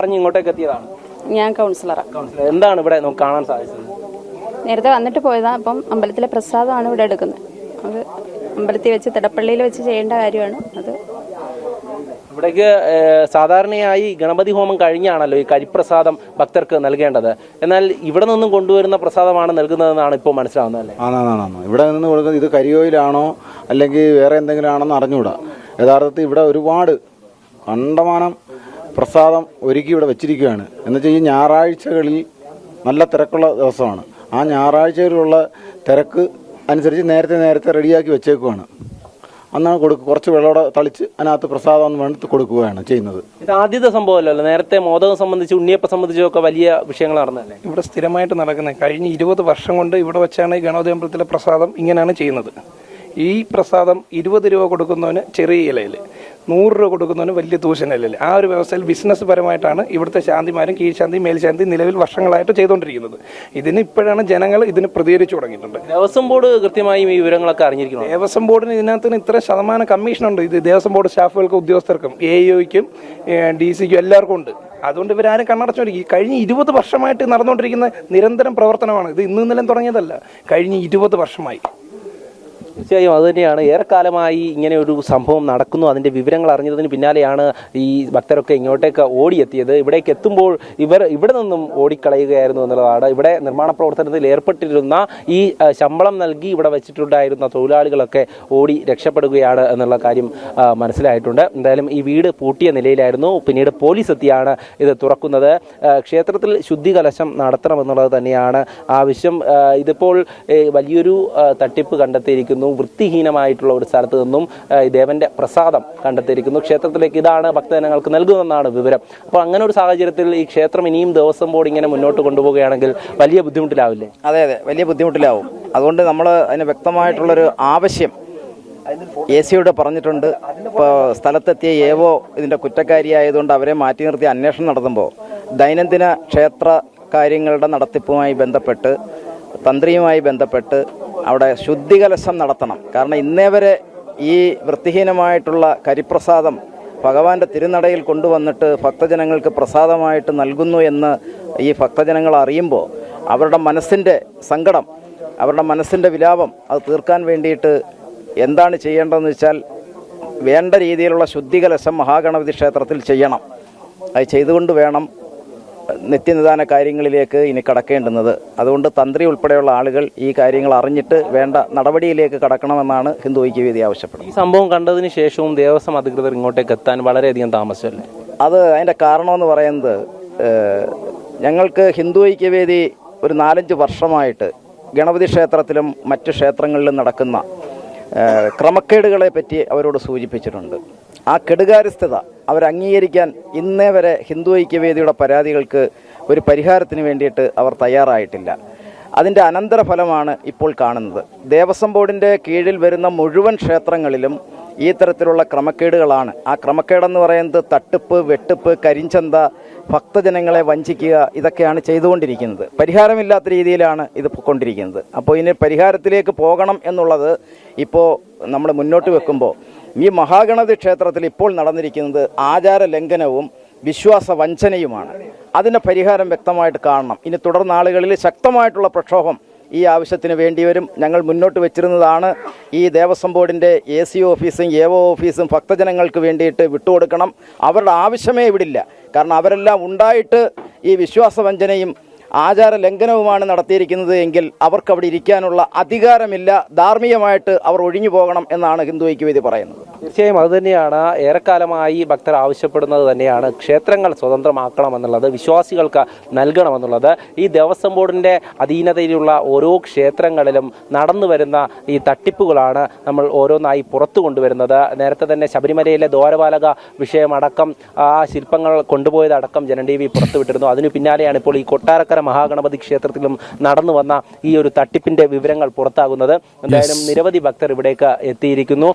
പറഞ്ഞ് ഇങ്ങോട്ടേക്ക് എത്തിയതാണ്. ഞാൻ കൗൺസിലറാണ്. എന്താണ് ഇവിടെ കാണാൻ സാധിച്ചത്? നേരത്തെ വന്നിട്ട് പോയതാണ്. അപ്പം അമ്പലത്തിലെ പ്രസാദമാണ് ഇവിടെ എടുക്കുന്നത്. അത് അമ്പലത്തിൽ വെച്ച് തിടപ്പള്ളിയിൽ വെച്ച് ചെയ്യേണ്ട കാര്യമാണ്. അത് ഇവിടേക്ക് സാധാരണയായി ഗണപതി ഹോമം കഴിഞ്ഞാണല്ലോ ഈ കരിപ്രസാദം ഭക്തർക്ക് നൽകേണ്ടത്. എന്നാൽ ഇവിടെ നിന്നും കൊണ്ടുവരുന്ന പ്രസാദമാണ് നൽകുന്നതെന്നാണ് ഇപ്പോൾ മനസ്സിലാവുന്നത് അല്ലേ? ആണോ ഇവിടെ നിന്ന് കൊടുക്കുന്നത് ഇത് കരിയോയിലാണോ അല്ലെങ്കിൽ വേറെ എന്തെങ്കിലും ആണെന്ന് അറിഞ്ഞുകൂടാ. യഥാർത്ഥത്തിൽ ഇവിടെ ഒരുപാട് കണ്ടമാനം പ്രസാദം ഒരുക്കി ഇവിടെ വെച്ചിരിക്കുകയാണ്. എന്നുവെച്ചാൽ ഈ ഞായറാഴ്ചകളിൽ നല്ല തിരക്കുള്ള ദിവസമാണ്. ആ ഞായറാഴ്ചകളിലുള്ള തിരക്ക് അനുസരിച്ച് നേരത്തെ റെഡിയാക്കി വെച്ചേക്കുവാണ്. അന്നാണ് കുറച്ച് വെള്ളമോടെ തളിച്ച് അതിനകത്ത് പ്രസാദം വേണ്ടി കൊടുക്കുകയാണ് ചെയ്യുന്നത്. ഇത് ആദ്യത്തെ സംഭവമല്ലല്ലോ. നേരത്തെ മോദകം സംബന്ധിച്ച് ഉണ്ണിയപ്പം സംബന്ധിച്ചൊക്കെ വലിയ വിഷയങ്ങൾ നടന്നല്ലേ? ഇവിടെ സ്ഥിരമായിട്ട് നടക്കുന്നത് കഴിഞ്ഞ 20 വർഷം കൊണ്ട് ഇവിടെ വെച്ചാണ് ഈ ഗണപതി അമ്പലത്തിലെ പ്രസാദം ഇങ്ങനെയാണ് ചെയ്യുന്നത്. ഈ പ്രസാദം 20 രൂപ കൊടുക്കുന്നവന് ചെറിയ ഇലയിൽ, 100 രൂപ കൊടുക്കുന്നവന് വലിയ തൂശനിലയിൽ, ആ ഒരു വ്യവസ്ഥയിൽ ബിസിനസ് പരമായിട്ടാണ് ഇവിടുത്തെ ശാന്തിമാരും കീഴ്ശാന്തി മേൽശാന്തി നിലവിൽ വർഷങ്ങളായിട്ട് ചെയ്തുകൊണ്ടിരിക്കുന്നത്. ഇതിന് ഇപ്പോഴാണ് ജനങ്ങൾ ഇതിന് പ്രതികരിച്ചു തുടങ്ങിയിട്ടുണ്ട്. ദേവസ്വം ബോർഡ് കൃത്യമായും ഈ വിവരങ്ങളൊക്കെ അറിഞ്ഞിരിക്കണം. ദേവസ്വം ബോർഡിന് ഇതിനകത്ത് ഇത്ര ശതമാനം കമ്മീഷനുണ്ട്. ഇത് ദേവസ്വം ബോർഡ് സ്റ്റാഫുകൾക്കും ഉദ്യോഗസ്ഥർക്കും AEOയ്ക്കും DC-ക്കും എല്ലാവർക്കും ഉണ്ട്. അതുകൊണ്ട് ഇവരാരും കണ്ണടച്ചോണ്ടിരിക്കും. കഴിഞ്ഞ 20 വർഷമായിട്ട് നടന്നുകൊണ്ടിരിക്കുന്ന നിരന്തരം പ്രവർത്തനമാണ്. ഇത് ഇന്നലെ തുടങ്ങിയതല്ല, കഴിഞ്ഞ 20 വർഷമായി. തീർച്ചയായും അതുതന്നെയാണ്. ഏറെക്കാലമായി ഇങ്ങനെ ഒരു സംഭവം നടക്കുന്നു. അതിൻ്റെ വിവരങ്ങൾ അറിഞ്ഞതിന് പിന്നാലെയാണ് ഈ ഭക്തരൊക്കെ ഇങ്ങോട്ടേക്ക് ഓടിയെത്തിയത്. ഇവിടേക്ക് എത്തുമ്പോൾ ഇവിടെ നിന്നും ഓടിക്കളയുകയായിരുന്നു എന്നുള്ളതാണ്. ഇവിടെ നിർമ്മാണ പ്രവർത്തനത്തിൽ ഏർപ്പെട്ടിരുന്ന ഈ ശമ്പളം നൽകി ഇവിടെ വെച്ചിട്ടുണ്ടായിരുന്ന തൊഴിലാളികളൊക്കെ ഓടി രക്ഷപ്പെടുകയാണ് എന്നുള്ള കാര്യം മനസ്സിലായിട്ടുണ്ട്. എന്തായാലും ഈ വീട് പൂട്ടിയ നിലയിലായിരുന്നു. പിന്നീട് പോലീസ് എത്തിയാണ് ഇത് തുറക്കുന്നത്. ക്ഷേത്രത്തിൽ ശുദ്ധികലശം നടത്തണമെന്നുള്ളത് തന്നെയാണ് ആവശ്യം. ഇതിപ്പോൾ വലിയൊരു തട്ടിപ്പ് കണ്ടെത്തിയിരിക്കുന്നു. വൃത്തിഹീനമായിട്ടുള്ള ഒരു സ്ഥലത്ത് നിന്നും ദേവന്റെ പ്രസാദം കണ്ടെത്തിയിരിക്കുന്നു. ക്ഷേത്രത്തിലേക്ക് ഇതാണ് ഭക്തജനങ്ങൾക്ക് നൽകുമെന്നാണ് വിവരം. അപ്പോൾ അങ്ങനെ ഒരു സാഹചര്യത്തിൽ ഈ ക്ഷേത്രം ഇനിയും ദേവസ്വം ബോർഡ് ഇങ്ങനെ മുന്നോട്ട് കൊണ്ടുപോവുകയാണെങ്കിൽ വലിയ ബുദ്ധിമുട്ടിലാവില്ലേ? അതെ, വലിയ ബുദ്ധിമുട്ടിലാവും. അതുകൊണ്ട് നമ്മൾ അതിന് വ്യക്തമായിട്ടുള്ളൊരു ആവശ്യം AC-യോട് പറഞ്ഞിട്ടുണ്ട്. ഇപ്പോൾ സ്ഥലത്തെത്തിയ ഏവോ ഇതിൻ്റെ കുറ്റക്കാരിയായതുകൊണ്ട് അവരെ മാറ്റി നിർത്തി അന്വേഷണം നടത്തുമ്പോൾ ദൈനംദിന ക്ഷേത്ര കാര്യങ്ങളുടെ നടത്തിപ്പുമായി ബന്ധപ്പെട്ട് തന്ത്രിയുമായി ബന്ധപ്പെട്ട് അവിടെ ശുദ്ധികലശം നടത്തണം. കാരണം ഇന്നേ വരെ ഈ വൃത്തിഹീനമായിട്ടുള്ള കരിപ്രസാദം ഭഗവാന്റെ തിരുനടയിൽ കൊണ്ടുവന്നിട്ട് ഭക്തജനങ്ങൾക്ക് പ്രസാദമായിട്ട് നൽകുന്നു എന്ന് ഈ ഭക്തജനങ്ങൾ അറിയുമ്പോൾ അവരുടെ മനസ്സിൻ്റെ സങ്കടം, അവരുടെ മനസ്സിൻ്റെ വിലാപം അത് തീർക്കാൻ വേണ്ടിയിട്ട് എന്താണ് ചെയ്യേണ്ടതെന്ന് വെച്ചാൽ വേണ്ട രീതിയിലുള്ള ശുദ്ധികലശം മഹാഗണപതി ക്ഷേത്രത്തിൽ ചെയ്യണം. അത് ചെയ്തുകൊണ്ട് വേണം നിത്യനിദാന കാര്യങ്ങളിലേക്ക് ഇനി കടക്കേണ്ടുന്നത്. അതുകൊണ്ട് തന്ത്രി ഉൾപ്പെടെയുള്ള ആളുകൾ ഈ കാര്യങ്ങൾ അറിഞ്ഞിട്ട് വേണ്ട നടപടിയിലേക്ക് കടക്കണമെന്നാണ് ഹിന്ദു ഐക്യവേദി ആവശ്യപ്പെടുന്നത്. ഈ സംഭവം കണ്ടതിന് ശേഷവും ദേവസ്വം അധികൃതർ ഇങ്ങോട്ടേക്ക് എത്താൻ വളരെയധികം താമസിച്ചല്ലേ? അത് അതിൻ്റെ കാരണമെന്ന് പറയുന്നത് ഞങ്ങൾക്ക് ഹിന്ദു ഐക്യവേദി ഒരു 4-5 വർഷമായിട്ട് ഗണപതി ക്ഷേത്രത്തിലും മറ്റ് ക്ഷേത്രങ്ങളിലും നടക്കുന്ന ക്രമക്കേടുകളെ പറ്റി അവരോട് സൂചിപ്പിച്ചിട്ടുണ്ട്. ആ കെടുകാര്യസ്ഥത അവരംഗീകരിക്കാൻ ഇന്നേ വരെ ഹിന്ദു ഐക്യവേദിയുടെ പരാതികൾക്ക് ഒരു പരിഹാരത്തിന് വേണ്ടിയിട്ട് അവർ തയ്യാറായിട്ടില്ല. അതിൻ്റെ അനന്തരഫലമാണ് ഇപ്പോൾ കാണുന്നത്. ദേവസ്വം ബോർഡിൻ്റെ കീഴിൽ വരുന്ന മുഴുവൻ ക്ഷേത്രങ്ങളിലും ഈ തരത്തിലുള്ള ക്രമക്കേടുകളാണ്. ആ ക്രമക്കേടെന്ന് പറയുന്നത് തട്ടിപ്പ്, വെട്ടിപ്പ്, കരിഞ്ചന്ത, ഭക്തജനങ്ങളെ വഞ്ചിക്കുക, ഇതൊക്കെയാണ് ചെയ്തുകൊണ്ടിരിക്കുന്നത്. പരിഹാരമില്ലാത്ത രീതിയിലാണ് ഇത് പോയിക്കൊണ്ടിരിക്കുന്നത്. അപ്പോൾ ഇതിന് പരിഹാരത്തിലേക്ക് പോകണം എന്നുള്ളത് ഇപ്പോൾ നമ്മൾ മുന്നോട്ട് വെക്കുമ്പോൾ ഈ മഹാഗണപതി ക്ഷേത്രത്തിൽ ഇപ്പോൾ നടന്നിരിക്കുന്നത് ആചാര ലംഘനവും വിശ്വാസ വഞ്ചനയുമാണ്. അതിൻ്റെ പരിഹാരം വ്യക്തമായിട്ട് കാണണം. ഇനി തുടർ നാളുകളിൽ ശക്തമായിട്ടുള്ള പ്രക്ഷോഭം ഈ ആവശ്യത്തിന് വേണ്ടിവരും. ഞങ്ങൾ മുന്നോട്ട് വെച്ചിരുന്നതാണ് ഈ ദേവസ്വം ബോർഡിൻ്റെ AC ഓഫീസും AO ഓഫീസും ഭക്തജനങ്ങൾക്ക് വേണ്ടിയിട്ട് വിട്ടുകൊടുക്കണം. അവരുടെ ആവശ്യമേ ഇവിടില്ല. കാരണം അവരെല്ലാം ഉണ്ടായിട്ട് ഈ വിശ്വാസവഞ്ചനയും ആചാര ലംഘനവുമാണ് നടത്തിയിരിക്കുന്നത് എങ്കിൽ അവർക്ക് അവിടെ ഇരിക്കാനുള്ള അധികാരമില്ല. ധാർമ്മികമായിട്ട് അവർ ഒഴിഞ്ഞു പോകണം എന്നാണ് ഹിന്ദു ഐക്യവേദി പറയുന്നത്. തീർച്ചയായും അതുതന്നെയാണ് ഏറെക്കാലമായി ഭക്തർ ആവശ്യപ്പെടുന്നത് തന്നെയാണ്. ക്ഷേത്രങ്ങൾ സ്വതന്ത്രമാക്കണമെന്നുള്ളത്, വിശ്വാസികൾക്ക് നൽകണമെന്നുള്ളത്. ഈ ദേവസ്വം ബോർഡിൻ്റെ അധീനതയിലുള്ള ഓരോ ക്ഷേത്രങ്ങളിലും നടന്നു വരുന്ന ഈ തട്ടിപ്പുകളാണ് നമ്മൾ ഓരോന്നായി പുറത്തു കൊണ്ടുവരുന്നത്. നേരത്തെ തന്നെ ശബരിമലയിലെ ദ്വാരപാലക വിഷയമടക്കം ആ ശില്പങ്ങൾ കൊണ്ടുപോയതടക്കം ജനം TV പുറത്തുവിട്ടിരുന്നു. അതിനു പിന്നാലെയാണ് ഇപ്പോൾ ഈ കൊട്ടാരക്കര മഹാഗണപതി ക്ഷേത്രത്തിലും നടന്നു വന്ന ഈ ഒരു തട്ടിപ്പിന്റെ വിവരങ്ങൾ പുറത്താകുന്നത്. എന്തായാലും നിരവധി ഭക്തർ ഇവിടേക്ക് എത്തിയിരിക്കുന്നു.